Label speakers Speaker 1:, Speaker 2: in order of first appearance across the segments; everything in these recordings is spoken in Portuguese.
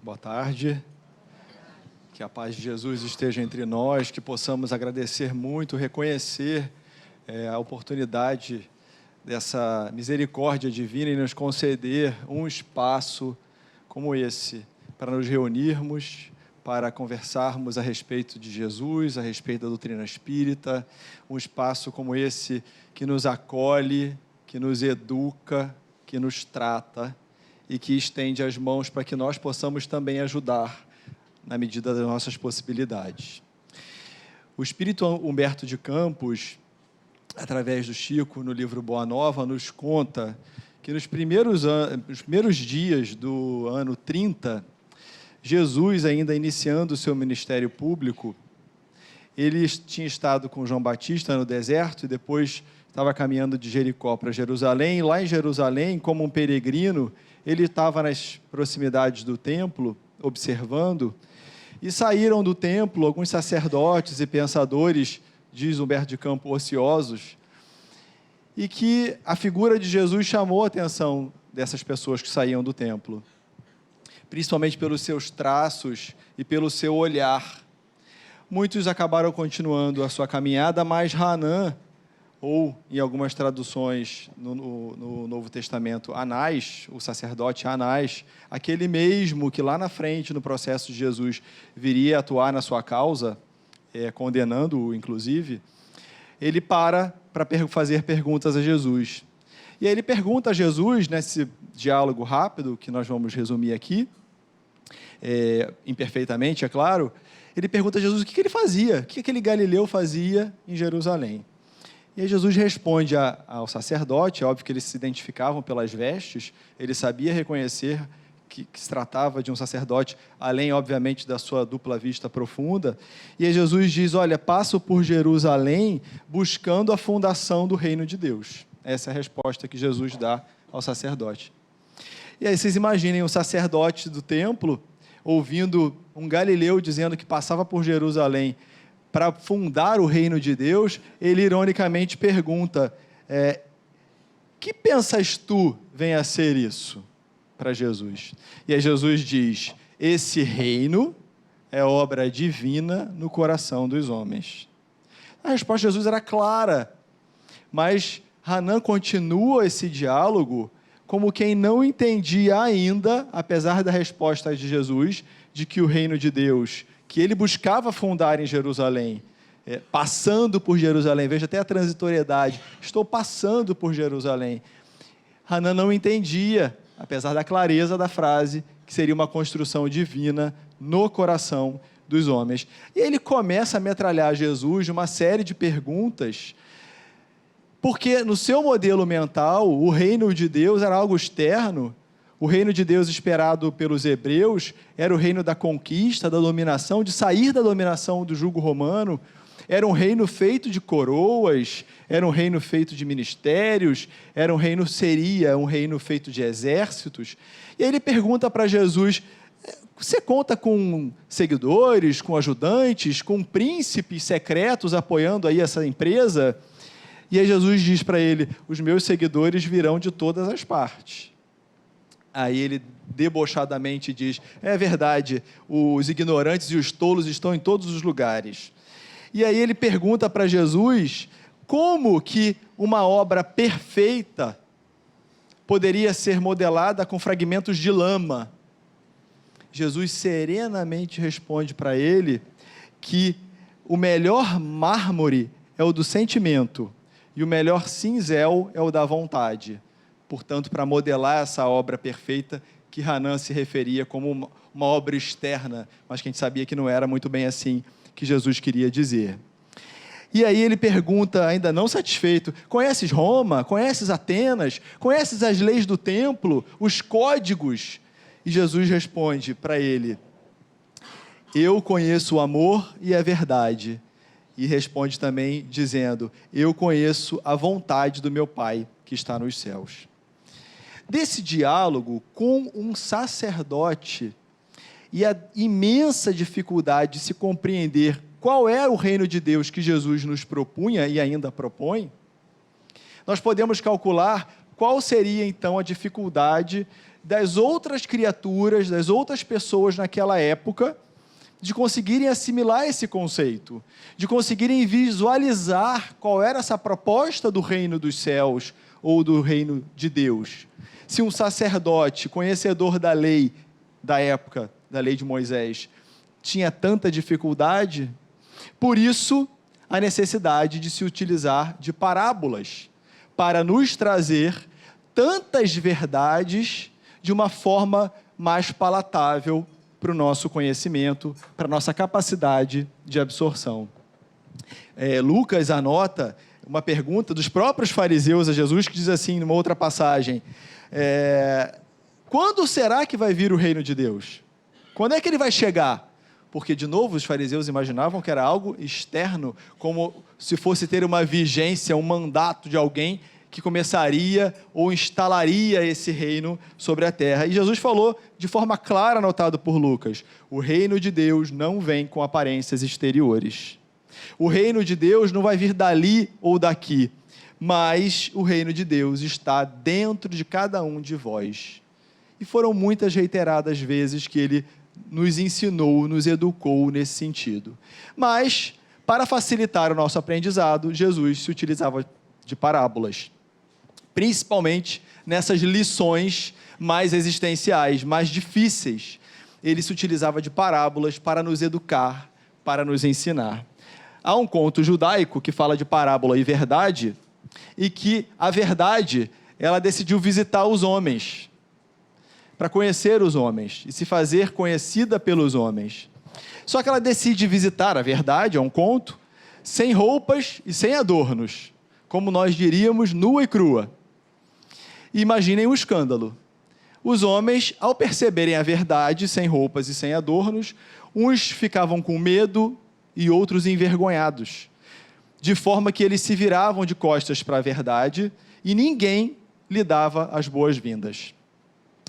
Speaker 1: Boa tarde. Que a paz de Jesus esteja entre nós, que possamos agradecer muito, reconhecer a oportunidade dessa misericórdia divina e nos conceder um espaço como esse, para nos reunirmos, para conversarmos a respeito de Jesus, a respeito da doutrina espírita, um espaço como esse que nos acolhe, que nos educa, que nos trata e que estende as mãos para que nós possamos também ajudar na medida das nossas possibilidades. O espírito Humberto de Campos, através do Chico, no livro Boa Nova, nos conta que nos primeiros dias do ano 30, Jesus, ainda iniciando o seu ministério público, ele tinha estado com João Batista no deserto e depois estava caminhando de Jericó para Jerusalém. E lá em Jerusalém, como um peregrino, ele estava nas proximidades do templo, observando, e saíram do templo alguns sacerdotes e pensadores, diz Humberto de Campos, ociosos, e que a figura de Jesus chamou a atenção dessas pessoas que saíam do templo, principalmente pelos seus traços e pelo seu olhar. Muitos acabaram continuando a sua caminhada, mas Hanan, ou em algumas traduções no Novo Testamento, Anás, o sacerdote Anás, aquele mesmo que lá na frente, no processo de Jesus, viria a atuar na sua causa, condenando-o, inclusive, ele para fazer perguntas a Jesus. E aí ele pergunta a Jesus, nesse diálogo rápido, que nós vamos resumir aqui, imperfeitamente, é claro, ele pergunta a Jesus o que ele fazia, o que aquele Galileu fazia em Jerusalém. E aí Jesus responde ao sacerdote, é óbvio que eles se identificavam pelas vestes, ele sabia reconhecer que se tratava de um sacerdote, além, obviamente, da sua dupla vista profunda. E aí Jesus diz, olha, passo por Jerusalém buscando a fundação do reino de Deus. Essa é a resposta que Jesus dá ao sacerdote. E aí vocês imaginem o sacerdote do templo, ouvindo um galileu dizendo que passava por Jerusalém para fundar o reino de Deus, ele ironicamente pergunta, que pensas tu venha a ser isso para Jesus? E aí Jesus diz, esse reino é obra divina no coração dos homens. A resposta de Jesus era clara, mas Hanan continua esse diálogo como quem não entendia ainda, apesar da resposta de Jesus, de que o reino de Deus, que ele buscava fundar em Jerusalém, passando por Jerusalém, veja até a transitoriedade, estou passando por Jerusalém. Hanan não entendia, apesar da clareza da frase, que seria uma construção divina no coração dos homens. E ele começa a metralhar Jesus de uma série de perguntas, porque no seu modelo mental, o reino de Deus era algo externo. O reino de Deus esperado pelos hebreus era o reino da conquista, da dominação, de sair da dominação do jugo romano. Era um reino feito de coroas, era um reino feito de ministérios, seria um reino feito de exércitos. E aí ele pergunta para Jesus, você conta com seguidores, com ajudantes, com príncipes secretos apoiando aí essa empresa? E aí Jesus diz para ele, os meus seguidores virão de todas as partes. Aí ele debochadamente diz, é verdade, os ignorantes e os tolos estão em todos os lugares. E aí ele pergunta para Jesus, como que uma obra perfeita poderia ser modelada com fragmentos de lama? Jesus serenamente responde para ele que o melhor mármore é o do sentimento e o melhor cinzel é o da vontade. Portanto, para modelar essa obra perfeita que Hanan se referia como uma obra externa, mas que a gente sabia que não era muito bem assim que Jesus queria dizer. E aí ele pergunta, ainda não satisfeito, conheces Roma? Conheces Atenas? Conheces as leis do templo? Os códigos? E Jesus responde para ele, eu conheço o amor e a verdade. E responde também dizendo, eu conheço a vontade do meu Pai que está nos céus. Desse diálogo com um sacerdote e a imensa dificuldade de se compreender qual é o reino de Deus que Jesus nos propunha e ainda propõe, nós podemos calcular qual seria então a dificuldade das outras criaturas, das outras pessoas naquela época, de conseguirem assimilar esse conceito, de conseguirem visualizar qual era essa proposta do reino dos céus ou do reino de Deus. Se um sacerdote, conhecedor da lei da época, da lei de Moisés, tinha tanta dificuldade, por isso a necessidade de se utilizar de parábolas para nos trazer tantas verdades de uma forma mais palatável para o nosso conhecimento, para a nossa capacidade de absorção. Lucas anota uma pergunta dos próprios fariseus a Jesus, que diz assim, numa outra passagem, quando será que vai vir o reino de Deus? Quando é que ele vai chegar? Porque, de novo, os fariseus imaginavam que era algo externo, como se fosse ter uma vigência, um mandato de alguém que começaria ou instalaria esse reino sobre a terra. E Jesus falou de forma clara, anotado por Lucas, o reino de Deus não vem com aparências exteriores. O reino de Deus não vai vir dali ou daqui, mas o reino de Deus está dentro de cada um de vós. E foram muitas reiteradas vezes que ele nos ensinou, nos educou nesse sentido. Mas, para facilitar o nosso aprendizado, Jesus se utilizava de parábolas, principalmente nessas lições mais existenciais, mais difíceis. Ele se utilizava de parábolas para nos educar, para nos ensinar. Há um conto judaico que fala de parábola e verdade, e que a verdade, ela decidiu visitar os homens, para conhecer os homens e se fazer conhecida pelos homens. Só que ela decide visitar a verdade, é um conto, sem roupas e sem adornos, como nós diríamos, nua e crua. E imaginem o escândalo. Os homens, ao perceberem a verdade, sem roupas e sem adornos, uns ficavam com medo e outros envergonhados, de forma que eles se viravam de costas para a verdade e ninguém lhe dava as boas-vindas.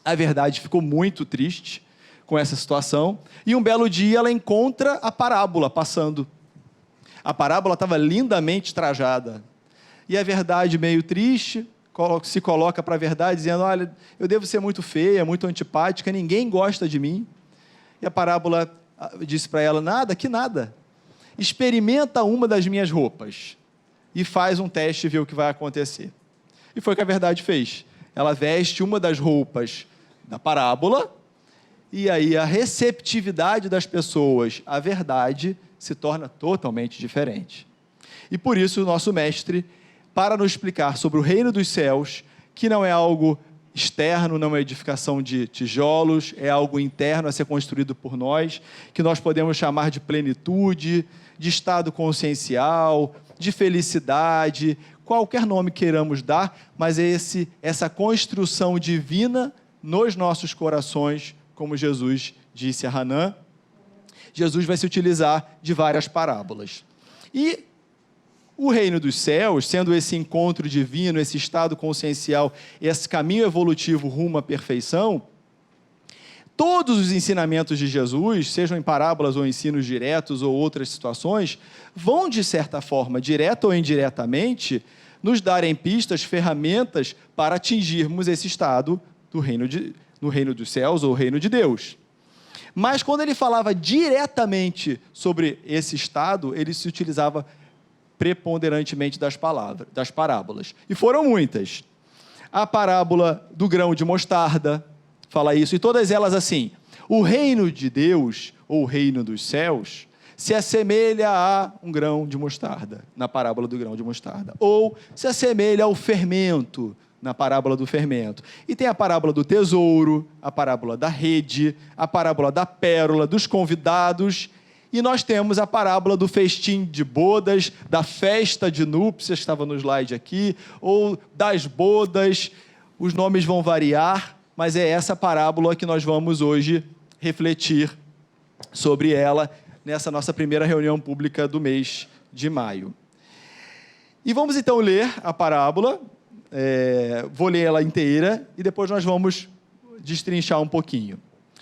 Speaker 1: A verdade ficou muito triste com essa situação, e um belo dia ela encontra a parábola passando. A parábola estava lindamente trajada, e a verdade, meio triste, se coloca para a verdade, dizendo, olha, eu devo ser muito feia, muito antipática, ninguém gosta de mim. E a parábola disse para ela, nada, que nada. Experimenta uma das minhas roupas e faz um teste e vê o que vai acontecer. E foi o que a verdade fez. Ela veste uma das roupas da parábola, e aí a receptividade das pessoas à verdade se torna totalmente diferente. E por isso o nosso mestre, para nos explicar sobre o reino dos céus, que não é algo externo, não é edificação de tijolos, é algo interno a ser construído por nós, que nós podemos chamar de plenitude, de estado consciencial, de felicidade, qualquer nome queiramos dar, mas é essa construção divina nos nossos corações, como Jesus disse a Hanã. Jesus vai se utilizar de várias parábolas. E o reino dos céus, sendo esse encontro divino, esse estado consciencial, esse caminho evolutivo rumo à perfeição, todos os ensinamentos de Jesus, sejam em parábolas ou ensinos diretos ou outras situações, vão, de certa forma, direta ou indiretamente, nos darem pistas, ferramentas para atingirmos esse estado no reino dos céus ou reino de Deus. Mas quando ele falava diretamente sobre esse estado, ele se utilizava preponderantemente das parábolas. E foram muitas. A parábola do grão de mostarda fala isso, e todas elas assim, o reino de Deus, ou o reino dos céus, se assemelha a um grão de mostarda, na parábola do grão de mostarda. Ou se assemelha ao fermento, na parábola do fermento. E tem a parábola do tesouro, a parábola da rede, a parábola da pérola, dos convidados, e nós temos a parábola do festim de bodas, da festa de núpcias, que estava no slide aqui, ou das bodas, os nomes vão variar, mas é essa parábola que nós vamos hoje refletir sobre ela, nessa nossa primeira reunião pública do mês de maio. E vamos então ler a parábola, vou ler ela inteira, e depois nós vamos destrinchar um pouquinho.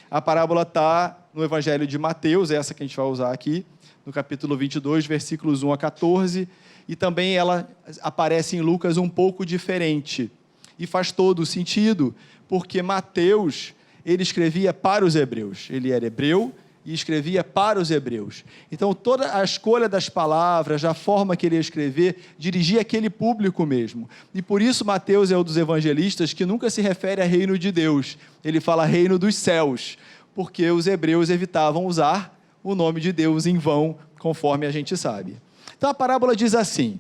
Speaker 1: A parábola está no Evangelho de Mateus, essa que a gente vai usar aqui, no capítulo 22, versículos 1 a 14, e também ela aparece em Lucas um pouco diferente. E faz todo o sentido, porque Mateus, ele escrevia para os hebreus. Ele era hebreu e escrevia para os hebreus. Então, toda a escolha das palavras, a forma que ele ia escrever, dirigia aquele público mesmo. E por isso Mateus é um dos evangelistas que nunca se refere a reino de Deus. Ele fala reino dos céus, porque os hebreus evitavam usar o nome de Deus em vão, conforme a gente sabe. Então, a parábola diz assim,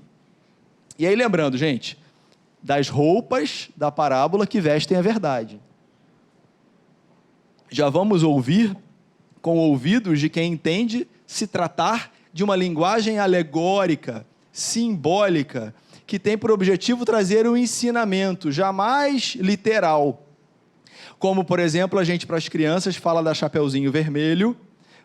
Speaker 1: e aí lembrando, gente, das roupas da parábola que vestem a verdade. Já vamos ouvir com ouvidos de quem entende se tratar de uma linguagem alegórica, simbólica, que tem por objetivo trazer um ensinamento, jamais literal. Como, por exemplo, a gente para as crianças fala da Chapeuzinho Vermelho,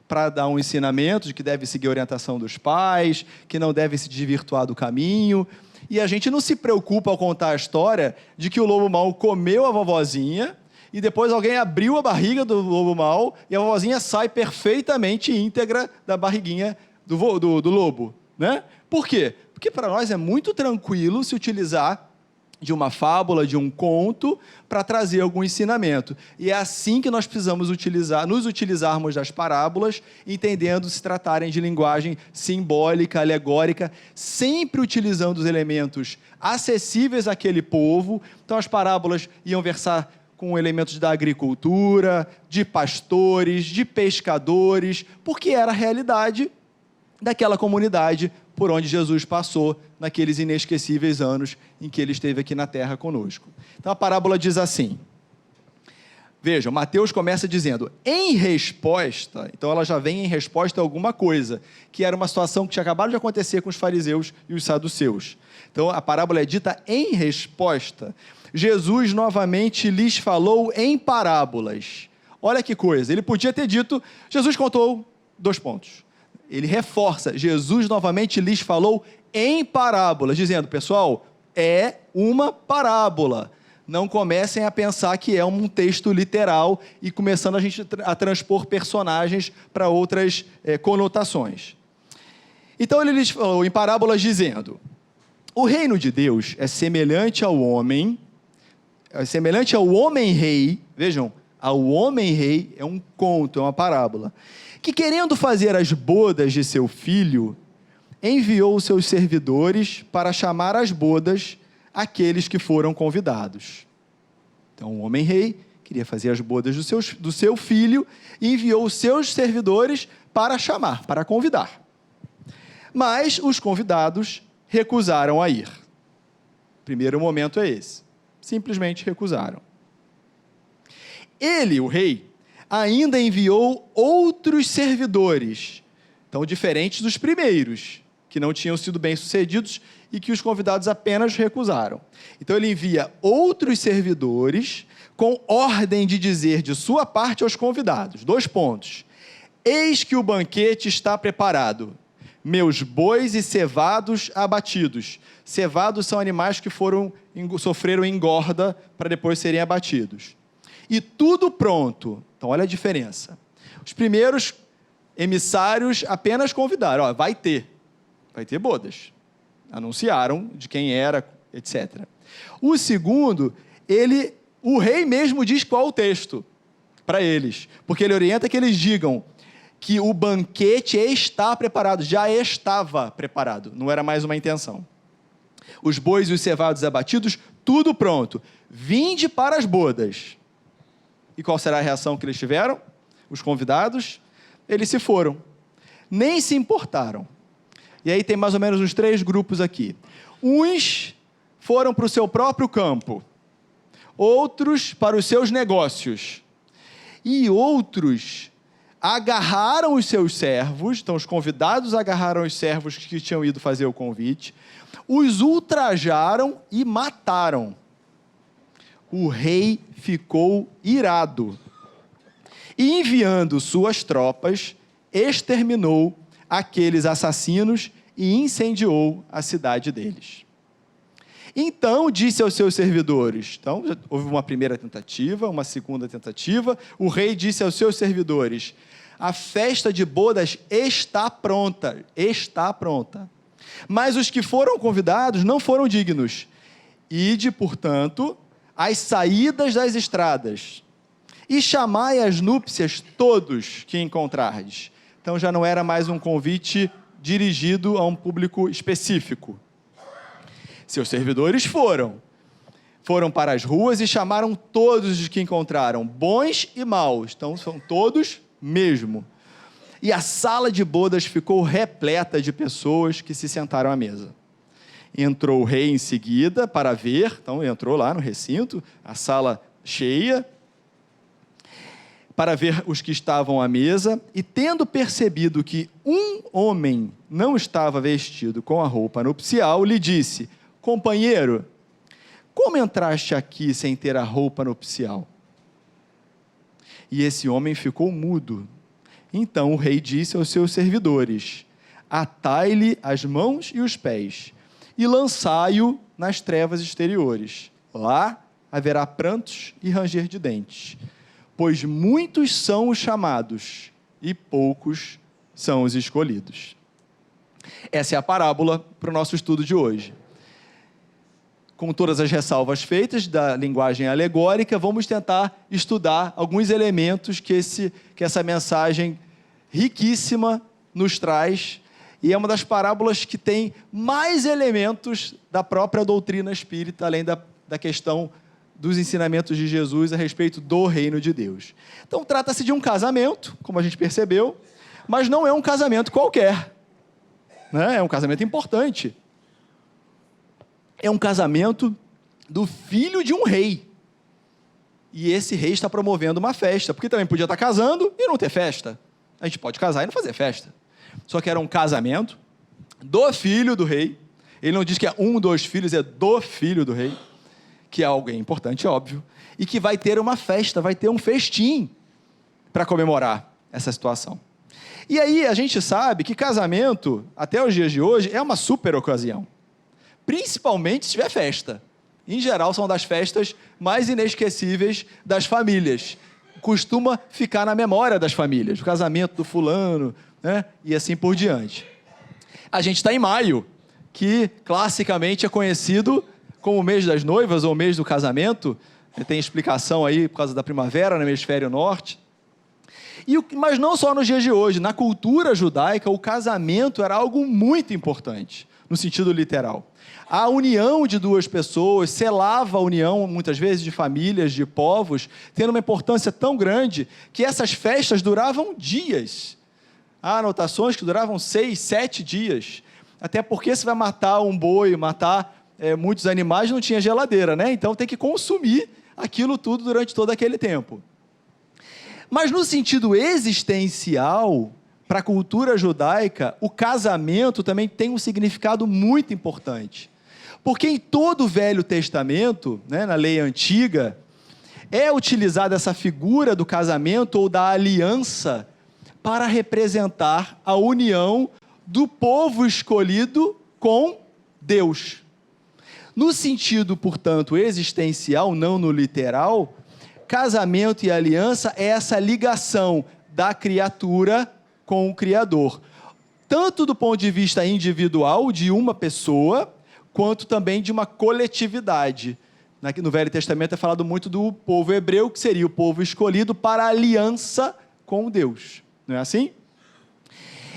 Speaker 1: para dar um ensinamento de que deve seguir a orientação dos pais, que não deve se desvirtuar do caminho. E a gente não se preocupa ao contar a história de que o lobo mau comeu a vovozinha e depois alguém abriu a barriga do lobo mau e a vovozinha sai perfeitamente íntegra da barriguinha do lobo, né? Por quê? Porque para nós é muito tranquilo se utilizar de uma fábula, de um conto, para trazer algum ensinamento. E é assim que nós precisamos nos utilizarmos das parábolas, entendendo se tratarem de linguagem simbólica, alegórica, sempre utilizando os elementos acessíveis àquele povo. Então, as parábolas iam versar com elementos da agricultura, de pastores, de pescadores, porque era a realidade daquela comunidade por onde Jesus passou naqueles inesquecíveis anos em que ele esteve aqui na terra conosco. Então a parábola diz assim, vejam, Mateus começa dizendo, em resposta, então ela já vem em resposta a alguma coisa, que era uma situação que tinha acabado de acontecer com os fariseus e os saduceus. Então a parábola é dita em resposta. Jesus novamente lhes falou em parábolas. Olha que coisa, ele podia ter dito, Jesus contou 2 pontos. Ele reforça, Jesus novamente lhes falou em parábolas, dizendo, pessoal, é uma parábola. Não comecem a pensar que é um texto literal e começando a gente a transpor personagens para outras conotações. Então ele lhes falou em parábolas dizendo, o reino de Deus é semelhante ao homem rei, vejam, ao homem rei é um conto, é uma parábola, que querendo fazer as bodas de seu filho, enviou os seus servidores para chamar às bodas aqueles que foram convidados. Então, o homem-rei queria fazer as bodas do seu filho e enviou os seus servidores para chamar, para convidar. Mas os convidados recusaram a ir. O primeiro momento é esse. Simplesmente recusaram. Ele, o rei, ainda enviou outros servidores, então diferentes dos primeiros, que não tinham sido bem-sucedidos e que os convidados apenas recusaram. Então ele envia outros servidores com ordem de dizer de sua parte aos convidados, 2 pontos. Eis que o banquete está preparado, meus bois e cevados abatidos. Cevados são animais que sofreram engorda para depois serem abatidos. E tudo pronto. Então, olha a diferença. Os primeiros emissários apenas convidaram, vai ter bodas. Anunciaram de quem era, etc. O segundo, o rei mesmo diz qual o texto para eles, porque ele orienta que eles digam que o banquete está preparado, já estava preparado, não era mais uma intenção. Os bois e os cevados abatidos, tudo pronto. Vinde para as bodas. E qual será a reação que eles tiveram? Os convidados, eles se foram. Nem se importaram. E aí tem mais ou menos uns 3 grupos aqui. Uns foram para o seu próprio campo. Outros para os seus negócios. E outros agarraram os seus servos, então os convidados agarraram os servos que tinham ido fazer o convite, os ultrajaram e mataram. O rei ficou irado e, enviando suas tropas, exterminou aqueles assassinos e incendiou a cidade deles. Então disse aos seus servidores, então houve uma primeira tentativa, uma segunda tentativa, o rei disse aos seus servidores, a festa de bodas está pronta, mas os que foram convidados não foram dignos. Ide, portanto, às saídas das estradas, e chamai às núpcias todos que encontrardes. Então já não era mais um convite dirigido a um público específico. Seus servidores foram para as ruas e chamaram todos os que encontraram, bons e maus. Então são todos mesmo. E a sala de bodas ficou repleta de pessoas que se sentaram à mesa. Entrou o rei em seguida para ver, então entrou lá no recinto, a sala cheia, para ver os que estavam à mesa, e tendo percebido que um homem não estava vestido com a roupa nupcial, lhe disse: companheiro, como entraste aqui sem ter a roupa nupcial? E esse homem ficou mudo. Então o rei disse aos seus servidores: atai-lhe as mãos e os pés, e lançai-o nas trevas exteriores. Lá haverá prantos e ranger de dentes, pois muitos são os chamados, e poucos são os escolhidos. Essa é a parábola para o nosso estudo de hoje. Com todas as ressalvas feitas da linguagem alegórica, vamos tentar estudar alguns elementos que essa mensagem riquíssima nos traz, e é uma das parábolas que tem mais elementos da própria doutrina espírita, além da questão dos ensinamentos de Jesus a respeito do reino de Deus. Então, trata-se de um casamento, como a gente percebeu, mas não é um casamento qualquer, né? É um casamento importante. É um casamento do filho de um rei. E esse rei está promovendo uma festa, porque também podia estar casando e não ter festa. A gente pode casar e não fazer festa. Só que era um casamento do filho do rei. Ele não diz que é um dos filhos, é do filho do rei, que é alguém importante, óbvio, e que vai ter uma festa, vai ter um festim para comemorar essa situação. E aí a gente sabe que casamento, até os dias de hoje, é uma super ocasião. Principalmente se tiver festa. Em geral, são das festas mais inesquecíveis das famílias. Costuma ficar na memória das famílias, o casamento do fulano, né? E assim por diante. A gente está em maio, que classicamente é conhecido como o mês das noivas ou o mês do casamento. Tem explicação aí por causa da primavera no hemisfério norte. Mas não só nos dias de hoje. Na cultura judaica, o casamento era algo muito importante, no sentido literal. A união de duas pessoas selava a união, muitas vezes, de famílias, de povos, tendo uma importância tão grande que essas festas duravam dias. Há anotações que duravam 6, 7 dias. Até porque se vai matar um boi, matar muitos animais, não tinha geladeira, né? Então tem que consumir aquilo tudo durante todo aquele tempo. Mas no sentido existencial, para a cultura judaica, o casamento também tem um significado muito importante. Porque em todo o Velho Testamento, né, na lei antiga, é utilizada essa figura do casamento ou da aliança para representar a união do povo escolhido com Deus. No sentido, portanto, existencial, não no literal, casamento e aliança é essa ligação da criatura com o Criador, tanto do ponto de vista individual, de uma pessoa, quanto também de uma coletividade. No Velho Testamento é falado muito do povo hebreu, que seria o povo escolhido para a aliança com Deus. Não é assim?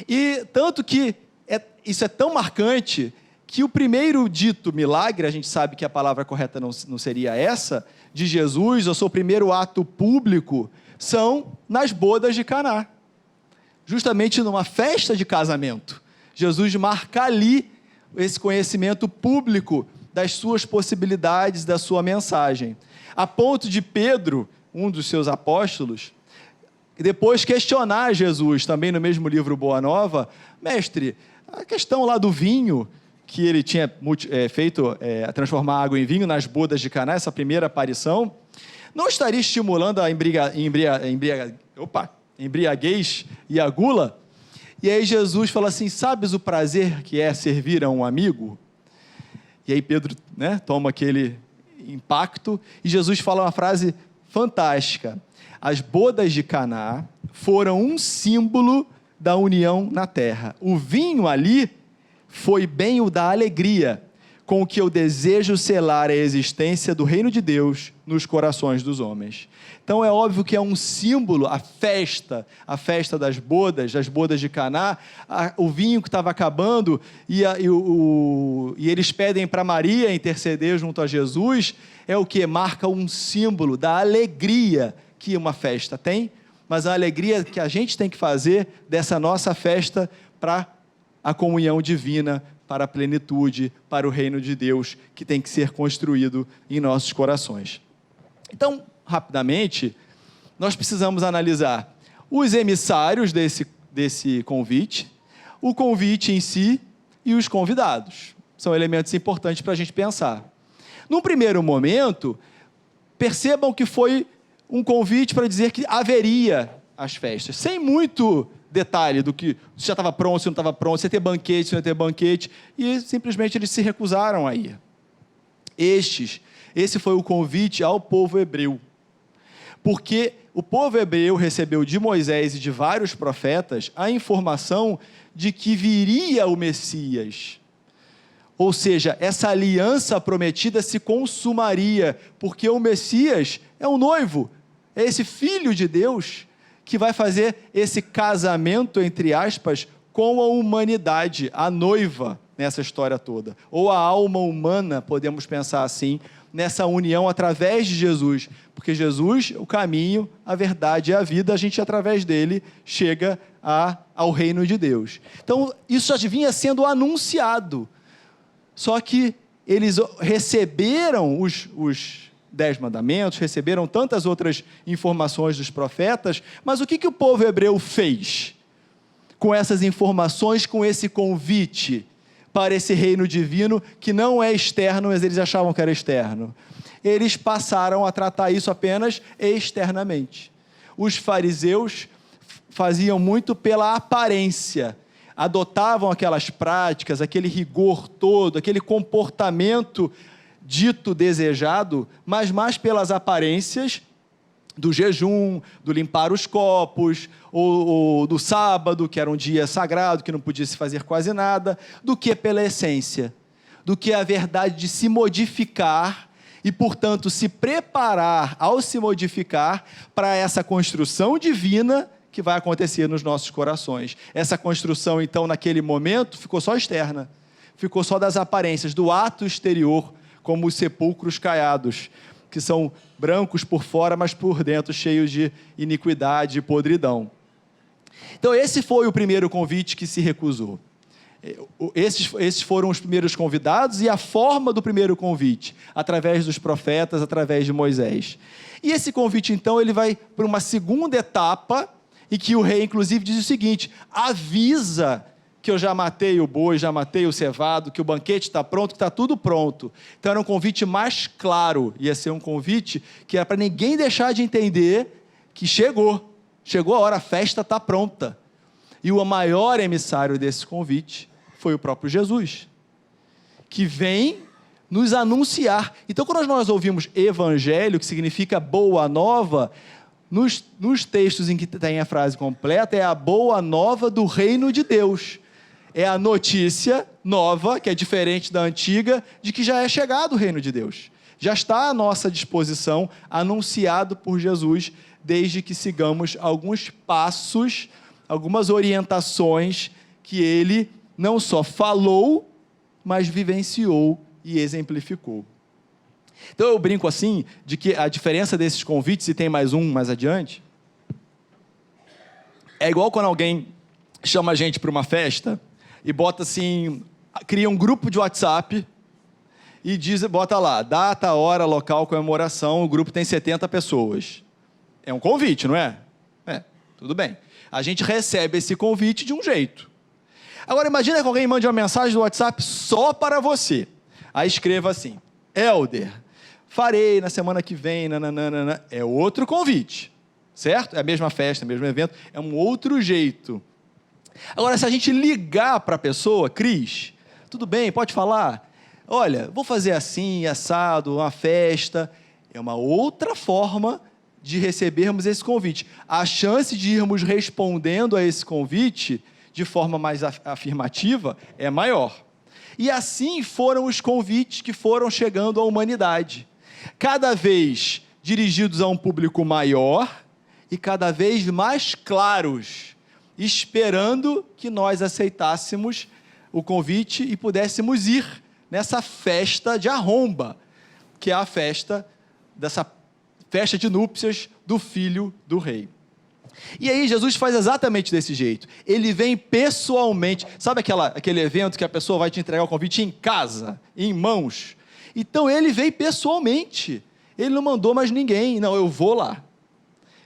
Speaker 1: E tanto que isso é tão marcante que o primeiro dito milagre, a gente sabe que a palavra correta não seria essa, de Jesus, o seu primeiro ato público, são nas bodas de Caná. Justamente numa festa de casamento. Jesus marca ali esse conhecimento público das suas possibilidades, da sua mensagem. A ponto de Pedro, um dos seus apóstolos, depois questionar Jesus, também no mesmo livro Boa Nova: mestre, a questão lá do vinho, que ele tinha feito transformar água em vinho nas bodas de Caná, essa primeira aparição, não estaria estimulando a embriaguez e a gula? E aí Jesus fala assim: sabes o prazer que é servir a um amigo? E aí Pedro, né, toma aquele impacto, e Jesus fala uma frase fantástica: as bodas de Caná foram um símbolo da união na terra. O vinho ali foi bem o da alegria, com que eu desejo selar a existência do reino de Deus nos corações dos homens. Então é óbvio que é um símbolo, a festa das bodas de Caná, o vinho que estava acabando, e eles pedem para Maria interceder junto a Jesus, é o que? Marca um símbolo da alegria que uma festa tem, mas a alegria que a gente tem que fazer dessa nossa festa para a comunhão divina, para a plenitude, para o reino de Deus, que tem que ser construído em nossos corações. Então, rapidamente, nós precisamos analisar os emissários desse convite, o convite em si e os convidados. São elementos importantes para a gente pensar. Num primeiro momento, percebam que foi um convite para dizer que haveria as festas, sem muito detalhe do que se já estava pronto, se não estava pronto, se ia ter banquete, se não ia ter banquete, e simplesmente eles se recusaram a ir. Esse foi o convite ao povo hebreu, porque o povo hebreu recebeu de Moisés e de vários profetas a informação de que viria o Messias, ou seja, essa aliança prometida se consumaria, porque o Messias é o noivo, é esse filho de Deus, que vai fazer esse casamento, entre aspas, com a humanidade, a noiva nessa história toda, ou a alma humana, podemos pensar assim, nessa união através de Jesus, porque Jesus, o caminho, a verdade e a vida, a gente através dele chega ao reino de Deus. Então, isso já vinha sendo anunciado, só que eles receberam os 10 mandamentos, receberam tantas outras informações dos profetas, mas o que o povo hebreu fez com essas informações, com esse convite para esse reino divino, que não é externo, mas eles achavam que era externo? Eles passaram a tratar isso apenas externamente. Os fariseus faziam muito pela aparência, adotavam aquelas práticas, aquele rigor todo, aquele comportamento dito desejado, mas mais pelas aparências do jejum, do limpar os copos, ou do sábado, que era um dia sagrado, que não podia se fazer quase nada, do que pela essência, do que a verdade de se modificar e, portanto, se preparar ao se modificar para essa construção divina que vai acontecer nos nossos corações. Essa construção, então, naquele momento, ficou só externa, ficou só das aparências, do ato exterior, como os sepulcros caiados, que são brancos por fora, mas por dentro cheios de iniquidade e podridão. Então, esse foi o primeiro convite que se recusou. Esses foram os primeiros convidados e a forma do primeiro convite, através dos profetas, através de Moisés. E esse convite, então, ele vai para uma segunda etapa, em que o rei, inclusive, diz o seguinte: avisa que eu já matei o boi, já matei o cevado, que o banquete está pronto, que está tudo pronto. Então era um convite mais claro, ia ser um convite que era para ninguém deixar de entender que chegou a hora, a festa está pronta. E o maior emissário desse convite foi o próprio Jesus, que vem nos anunciar. Então, quando nós ouvimos evangelho, que significa boa nova, nos textos em que tem a frase completa, é a boa nova do reino de Deus. É a notícia nova, que é diferente da antiga, de que já é chegado o reino de Deus. Já está à nossa disposição, anunciado por Jesus, desde que sigamos alguns passos, algumas orientações que ele não só falou, mas vivenciou e exemplificou. Então eu brinco assim, de que a diferença desses convites, e tem mais um mais adiante, é igual quando alguém chama a gente para uma festa e bota assim, cria um grupo de WhatsApp e bota lá, data, hora, local, comemoração, o grupo tem 70 pessoas. É um convite, não é? Tudo bem. A gente recebe esse convite de um jeito. Agora imagina que alguém mande uma mensagem do WhatsApp só para você. Aí escreva assim: Helder, farei na semana que vem, nananana. É outro convite, certo? É a mesma festa, é o mesmo evento, é um outro jeito. Agora, se a gente ligar para a pessoa, Cris, tudo bem, pode falar? Olha, vou fazer assim, assado, uma festa. É uma outra forma de recebermos esse convite. A chance de irmos respondendo a esse convite de forma mais afirmativa é maior. E assim foram os convites que foram chegando à humanidade, cada vez dirigidos a um público maior e cada vez mais claros, esperando que nós aceitássemos o convite e pudéssemos ir nessa festa de arromba, que é a dessa festa de núpcias do filho do rei. E aí Jesus faz exatamente desse jeito. Ele vem pessoalmente. Sabe aquele evento que a pessoa vai te entregar o convite em casa, em mãos? Então ele veio pessoalmente. Ele não mandou mais ninguém. Não, eu vou lá.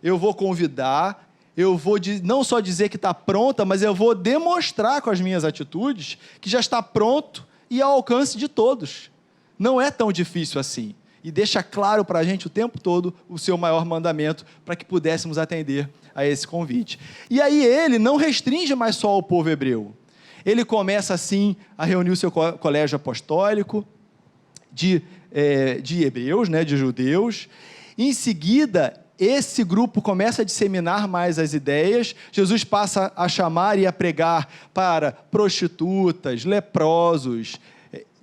Speaker 1: Eu vou convidar. Eu vou não só dizer que está pronta, mas eu vou demonstrar com as minhas atitudes que já está pronto e ao alcance de todos. Não é tão difícil assim. E deixa claro para a gente o tempo todo o seu maior mandamento para que pudéssemos atender a esse convite. E aí ele não restringe mais só ao povo hebreu. Ele começa assim a reunir o seu colégio apostólico de hebreus, de judeus. Em seguida, esse grupo começa a disseminar mais as ideias. Jesus passa a chamar e a pregar para prostitutas, leprosos,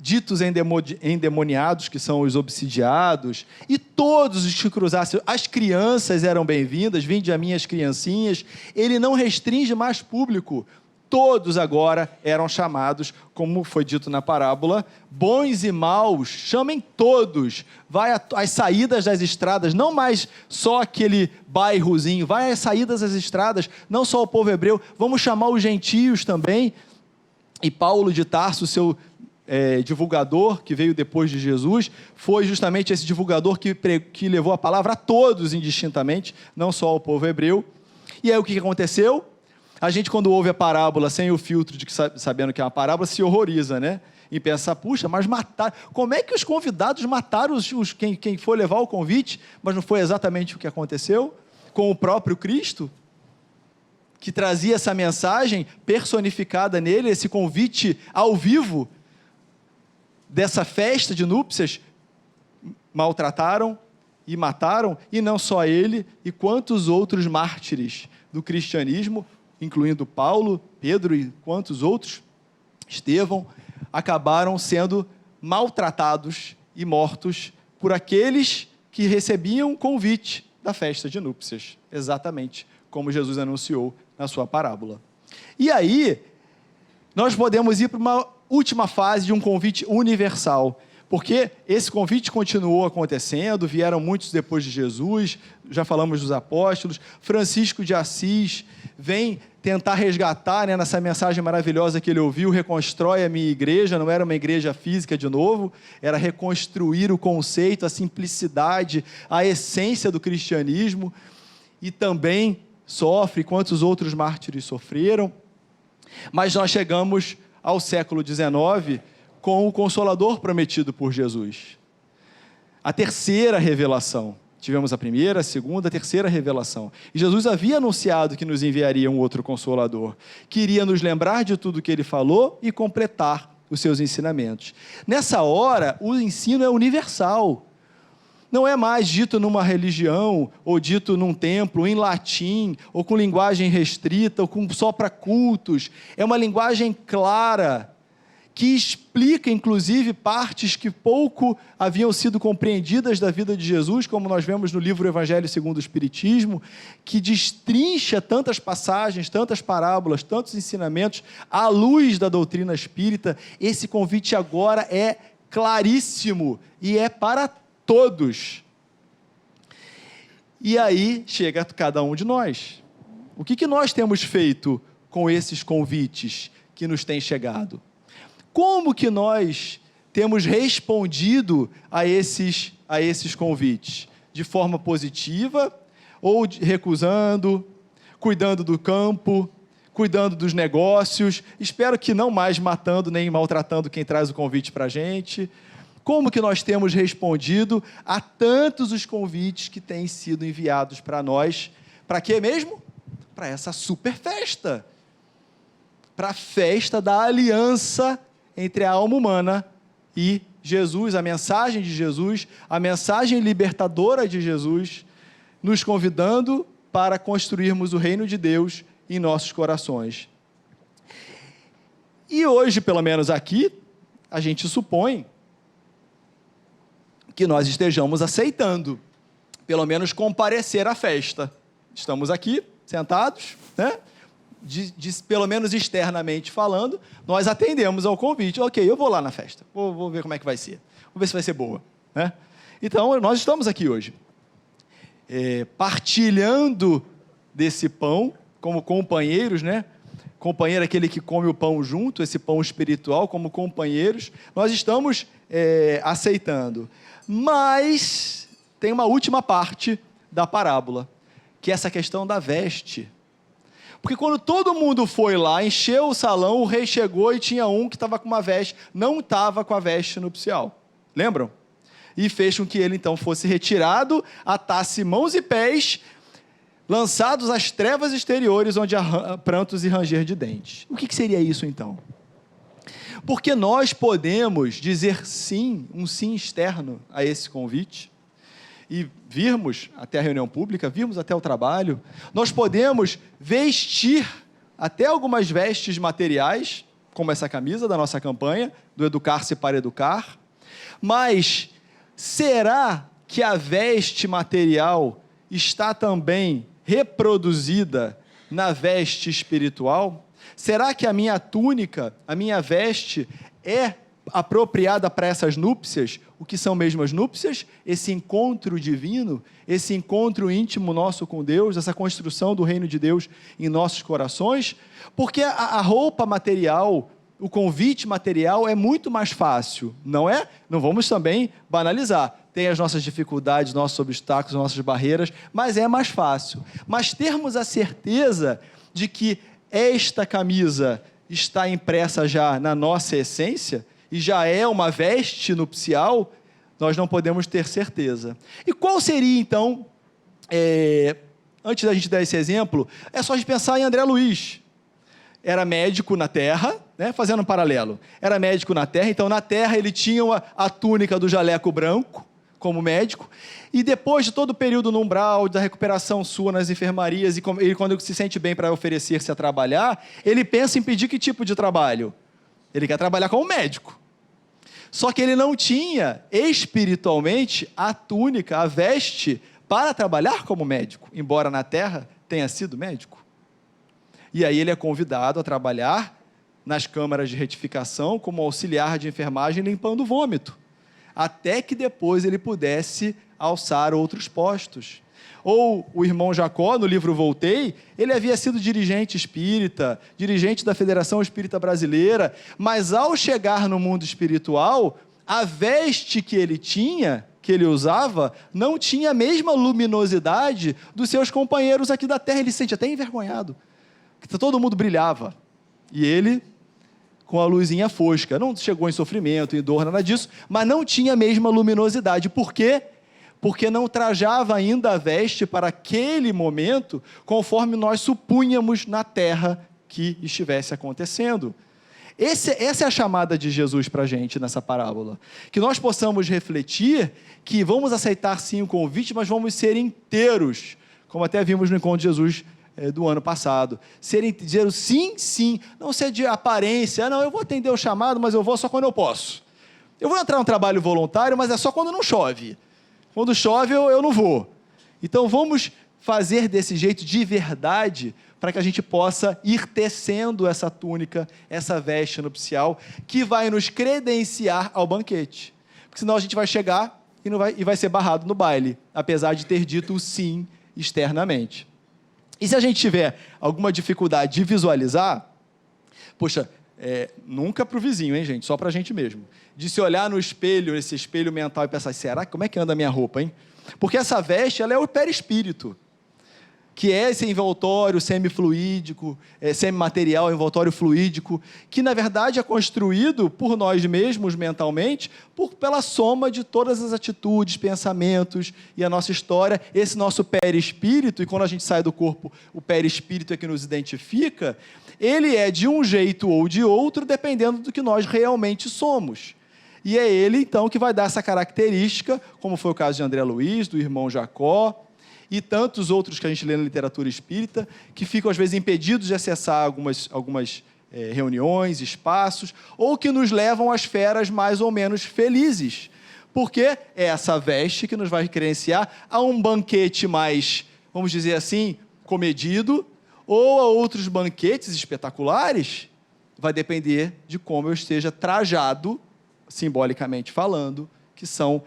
Speaker 1: ditos endemoniados, que são os obsidiados, e todos os que cruzassem. As crianças eram bem-vindas, vinde a minhas criancinhas. Ele não restringe mais público. Todos agora eram chamados, como foi dito na parábola, bons e maus, chamem todos. Vai às saídas das estradas, não mais só aquele bairrozinho, vai às saídas das estradas, não só o povo hebreu, vamos chamar os gentios também. E Paulo de Tarso, seu divulgador, que veio depois de Jesus, foi justamente esse divulgador que levou a palavra a todos indistintamente, não só ao povo hebreu. E aí o que aconteceu? A gente, quando ouve a parábola sem o filtro de sabendo que é uma parábola, se horroriza, E pensa, puxa, mas mataram. Como é que os convidados mataram quem foi levar o convite? Mas não foi exatamente o que aconteceu com o próprio Cristo, que trazia essa mensagem personificada nele, esse convite ao vivo dessa festa de núpcias. Maltrataram e mataram, e não só ele, e quantos outros mártires do cristianismo, incluindo Paulo, Pedro e quantos outros, Estevão, acabaram sendo maltratados e mortos por aqueles que recebiam o convite da festa de núpcias, exatamente como Jesus anunciou na sua parábola. E aí, nós podemos ir para uma última fase de um convite universal, porque esse convite continuou acontecendo, vieram muitos depois de Jesus, já falamos dos apóstolos. Francisco de Assis vem tentar resgatar, nessa mensagem maravilhosa que ele ouviu, reconstrói a minha igreja. Não era uma igreja física de novo, era reconstruir o conceito, a simplicidade, a essência do cristianismo, e também sofre, quantos outros mártires sofreram. Mas nós chegamos ao século XIX, com o Consolador prometido por Jesus. A terceira revelação. Tivemos a primeira, a segunda, a terceira revelação. E Jesus havia anunciado que nos enviaria um outro Consolador, que iria nos lembrar de tudo que ele falou e completar os seus ensinamentos. Nessa hora, o ensino é universal. Não é mais dito numa religião, ou dito num templo, em latim, ou com linguagem restrita, ou só para cultos. É uma linguagem clara, que explica, inclusive, partes que pouco haviam sido compreendidas da vida de Jesus, como nós vemos no livro Evangelho segundo o Espiritismo, que destrincha tantas passagens, tantas parábolas, tantos ensinamentos, à luz da doutrina espírita. Esse convite agora é claríssimo, e é para todos. E aí chega cada um de nós. O que nós temos feito com esses convites que nos têm chegado? Como que nós temos respondido a esses convites? De forma positiva ou recusando, cuidando do campo, cuidando dos negócios? Espero que não mais matando nem maltratando quem traz o convite para a gente. Como que nós temos respondido a tantos os convites que têm sido enviados para nós? Para quê mesmo? Para essa super festa. Para a festa da aliança entre a alma humana e Jesus, a mensagem de Jesus, a mensagem libertadora de Jesus, nos convidando para construirmos o reino de Deus em nossos corações. E hoje, pelo menos aqui, a gente supõe que nós estejamos aceitando, pelo menos comparecer à festa. Estamos aqui, sentados, né? Pelo menos externamente falando, nós atendemos ao convite. Ok, eu vou lá na festa, vou ver como é que vai ser. Vou ver se vai ser boa, né? Então, nós estamos aqui hoje, partilhando desse pão, como companheiros, né? Companheiro é aquele que come o pão junto, esse pão espiritual, como companheiros, nós estamos aceitando. Mas tem uma última parte da parábola, que é essa questão da veste. Porque quando todo mundo foi lá, encheu o salão, o rei chegou e tinha um que estava com uma veste, não estava com a veste nupcial. Lembram? E fez com que ele então fosse retirado, atasse mãos e pés, lançados às trevas exteriores, onde há prantos e ranger de dentes. O que seria isso então? Porque nós podemos dizer sim, um sim externo a esse convite, e virmos até a reunião pública, virmos até o trabalho, nós podemos vestir até algumas vestes materiais, como essa camisa da nossa campanha, do Educar-se para Educar, mas será que a veste material está também reproduzida na veste espiritual? Será que a minha túnica, a minha veste é apropriada para essas núpcias? O que são mesmo as núpcias? Esse encontro divino, esse encontro íntimo nosso com Deus, essa construção do reino de Deus em nossos corações? Porque a roupa material, o convite material é muito mais fácil, não é? Não vamos também banalizar. Tem as nossas dificuldades, nossos obstáculos, nossas barreiras, mas é mais fácil. Mas termos a certeza de que esta camisa está impressa já na nossa essência e já é uma veste nupcial, nós não podemos ter certeza. E qual seria, então, antes da gente dar esse exemplo, é só a gente pensar em André Luiz. Era médico na terra, né, fazendo um paralelo. Era médico na terra, então na terra ele tinha a túnica do jaleco branco, como médico, e depois de todo o período no umbral, da recuperação sua nas enfermarias, e ele, quando ele se sente bem para oferecer-se a trabalhar, ele pensa em pedir que tipo de trabalho? Ele quer trabalhar como médico. Só que ele não tinha, espiritualmente, a túnica, a veste, para trabalhar como médico, embora na terra tenha sido médico. E aí ele é convidado a trabalhar nas câmaras de retificação como auxiliar de enfermagem, limpando o vômito, até que depois ele pudesse alçar outros postos. Ou o irmão Jacó, no livro Voltei, ele havia sido dirigente espírita, dirigente da Federação Espírita Brasileira, mas ao chegar no mundo espiritual, a veste que ele tinha, que ele usava, não tinha a mesma luminosidade dos seus companheiros aqui da terra. Ele se sente até envergonhado, porque todo mundo brilhava, e ele com a luzinha fosca. Não chegou em sofrimento, em dor, nada disso, mas não tinha a mesma luminosidade. Por quê? Porque não trajava ainda a veste para aquele momento, conforme nós supunhamos na terra que estivesse acontecendo. Essa é a chamada de Jesus para a gente nessa parábola. Que nós possamos refletir que vamos aceitar sim o convite, mas vamos ser inteiros, como até vimos no encontro de Jesus do ano passado. Dizer o sim, sim, não ser de aparência, não, eu vou atender o chamado, mas eu vou só quando eu posso. Eu vou entrar no trabalho voluntário, mas é só quando não chove. Quando chove, eu não vou. Então, vamos fazer desse jeito de verdade, para que a gente possa ir tecendo essa túnica, essa veste nupcial, que vai nos credenciar ao banquete. Porque senão a gente vai chegar e vai ser barrado no baile, apesar de ter dito o sim externamente. E se a gente tiver alguma dificuldade de visualizar, poxa, nunca para o vizinho, hein, gente? Só para a gente mesmo. De se olhar no espelho, esse espelho mental, e pensar, será? Como é que anda a minha roupa, hein? Porque essa veste, ela é o perispírito, que é esse envoltório semifluídico, semimaterial, envoltório fluídico, que na verdade é construído por nós mesmos mentalmente, pela soma de todas as atitudes, pensamentos e a nossa história, esse nosso perispírito, e quando a gente sai do corpo, o perispírito é que nos identifica, ele é de um jeito ou de outro, dependendo do que nós realmente somos. E é ele, então, que vai dar essa característica, como foi o caso de André Luiz, do irmão Jacó, e tantos outros que a gente lê na literatura espírita, que ficam, às vezes, impedidos de acessar algumas reuniões, espaços, ou que nos levam a esferas mais ou menos felizes, porque é essa veste que nos vai credenciar a um banquete mais, vamos dizer assim, comedido, ou a outros banquetes espetaculares, vai depender de como eu esteja trajado, simbolicamente falando, que são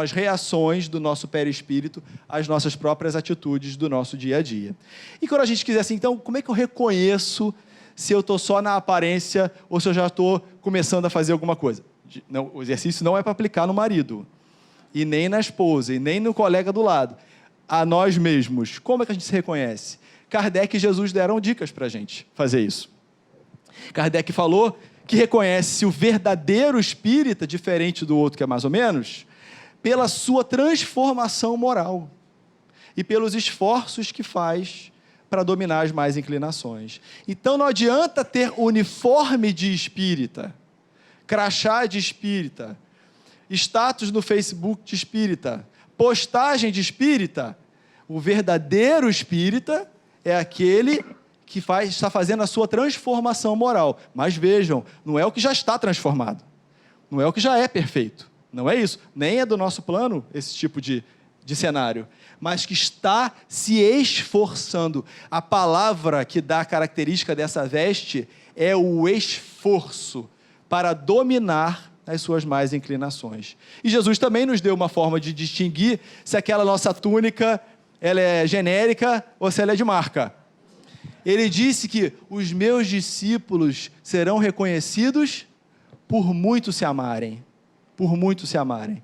Speaker 1: as reações do nosso perispírito às nossas próprias atitudes do nosso dia a dia. E quando a gente quiser assim, então, como é que eu reconheço se eu estou só na aparência ou se eu já estou começando a fazer alguma coisa? Não, o exercício não é para aplicar no marido, e nem na esposa, e nem no colega do lado. A nós mesmos. Como é que a gente se reconhece? Kardec e Jesus deram dicas para a gente fazer isso. Kardec falou que reconhece o verdadeiro espírita, diferente do outro que é mais ou menos, pela sua transformação moral e pelos esforços que faz para dominar as más inclinações. Então não adianta ter uniforme de espírita, crachá de espírita, status no Facebook de espírita, postagem de espírita. O verdadeiro espírita é aquele que está fazendo a sua transformação moral. Mas vejam, não é o que já está transformado, não é o que já é perfeito, não é isso, nem é do nosso plano esse tipo de cenário, mas que está se esforçando. A palavra que dá a característica dessa veste é o esforço para dominar as suas más inclinações. E Jesus também nos deu uma forma de distinguir se aquela nossa túnica ela é genérica ou se ela é de marca. Ele disse que os meus discípulos serão reconhecidos por muito se amarem. Por muito se amarem.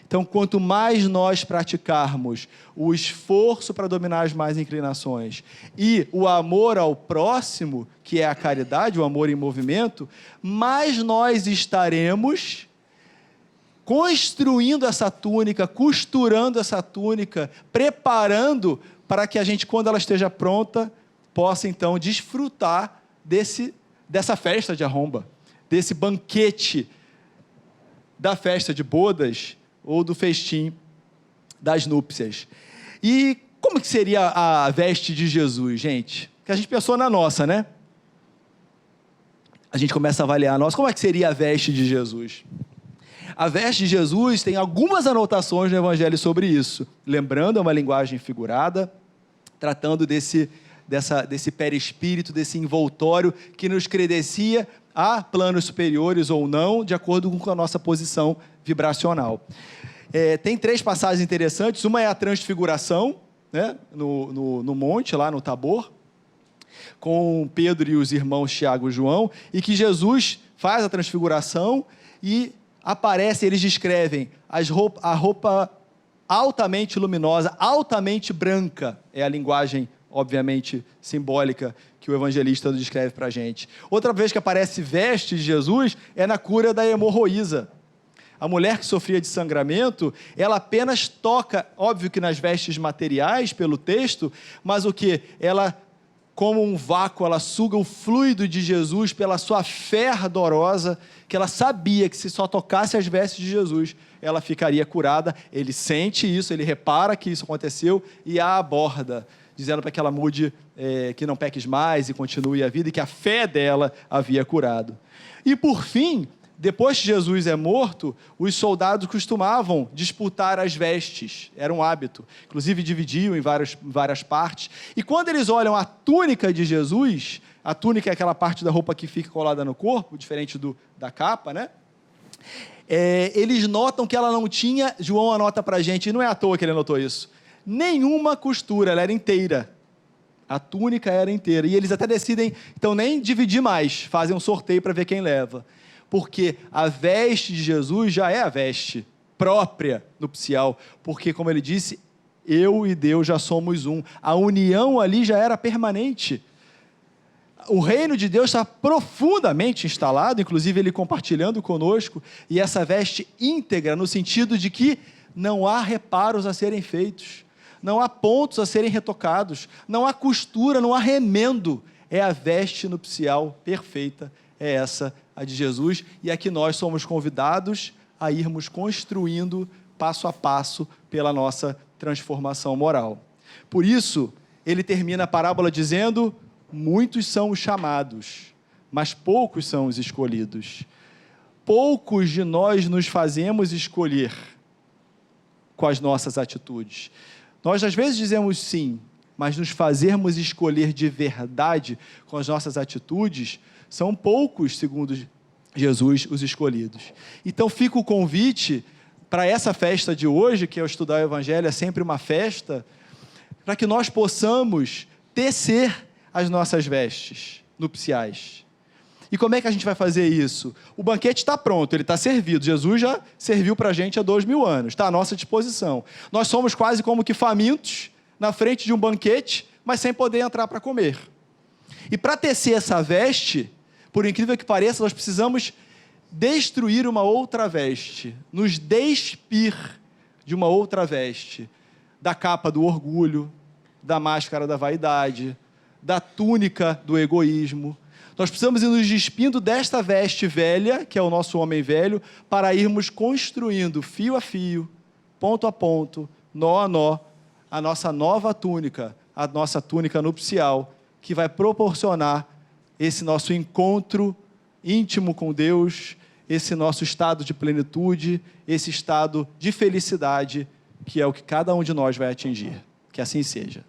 Speaker 1: Então, quanto mais nós praticarmos o esforço para dominar as más inclinações e o amor ao próximo, que é a caridade, o amor em movimento, mais nós estaremos construindo essa túnica, costurando essa túnica, preparando para que a gente, quando ela esteja pronta, possa então desfrutar dessa festa de arromba, desse banquete da festa de bodas ou do festim das núpcias. E como que seria a veste de Jesus, gente? Que a gente pensou na nossa, né? A gente começa a avaliar a nossa. Como é que seria a veste de Jesus? A veste de Jesus tem algumas anotações no Evangelho sobre isso. Lembrando, é uma linguagem figurada, tratando desse perispírito, desse envoltório que nos credencia a planos superiores ou não, de acordo com a nossa posição vibracional. Tem 3 passagens interessantes. Uma é a transfiguração, né, no monte, lá no Tabor, com Pedro e os irmãos Tiago e João, e que Jesus faz a transfiguração e aparece, eles descrevem a roupa altamente luminosa, altamente branca, é a linguagem, obviamente, simbólica que o evangelista descreve para a gente. Outra vez que aparece veste de Jesus é na cura da hemorroísa. A mulher que sofria de sangramento, ela apenas toca, óbvio que nas vestes materiais, pelo texto, mas o que? Ela, como um vácuo, ela suga o fluido de Jesus pela sua fé ardorosa, que ela sabia que se só tocasse as vestes de Jesus, ela ficaria curada. Ele sente isso, ele repara que isso aconteceu e a aborda, dizendo para que ela mude, que não peques mais e continue a vida, e que a fé dela havia curado. E por fim, depois que Jesus é morto, os soldados costumavam disputar as vestes, era um hábito, inclusive dividiam em várias partes, e quando eles olham a túnica de Jesus, a túnica é aquela parte da roupa que fica colada no corpo, diferente da capa, né? Eles notam que ela não tinha, João anota para a gente, e não é à toa que ele anotou isso, nenhuma costura, ela era inteira, a túnica era inteira, e eles até decidem, então, nem dividir mais, fazem um sorteio para ver quem leva, porque a veste de Jesus já é a veste própria nupcial, porque, como ele disse, eu e Deus já somos um, a união ali já era permanente, o reino de Deus está profundamente instalado, inclusive ele compartilhando conosco, e essa veste íntegra, no sentido de que não há reparos a serem feitos, não há pontos a serem retocados, não há costura, não há remendo, é a veste nupcial perfeita, é essa a de Jesus, e é que nós somos convidados a irmos construindo passo a passo pela nossa transformação moral. Por isso, ele termina a parábola dizendo: muitos são os chamados, mas poucos são os escolhidos. Poucos de nós nos fazemos escolher com as nossas atitudes. Nós, às vezes, dizemos sim, mas nos fazermos escolher de verdade com as nossas atitudes, são poucos, segundo Jesus, os escolhidos. Então, fica o convite para essa festa de hoje, que é o estudar o Evangelho, é sempre uma festa, para que nós possamos tecer as nossas vestes nupciais. E como é que a gente vai fazer isso? O banquete está pronto, ele está servido. Jesus já serviu para a gente há 2000 anos, está à nossa disposição. Nós somos quase como que famintos na frente de um banquete, mas sem poder entrar para comer. E para tecer essa veste, por incrível que pareça, nós precisamos destruir uma outra veste, nos despir de uma outra veste, da capa do orgulho, da máscara da vaidade, da túnica do egoísmo. Nós precisamos ir nos despindo desta veste velha, que é o nosso homem velho, para irmos construindo fio a fio, ponto a ponto, nó a nó, a nossa nova túnica, a nossa túnica nupcial, que vai proporcionar esse nosso encontro íntimo com Deus, esse nosso estado de plenitude, esse estado de felicidade, que é o que cada um de nós vai atingir. Que assim seja.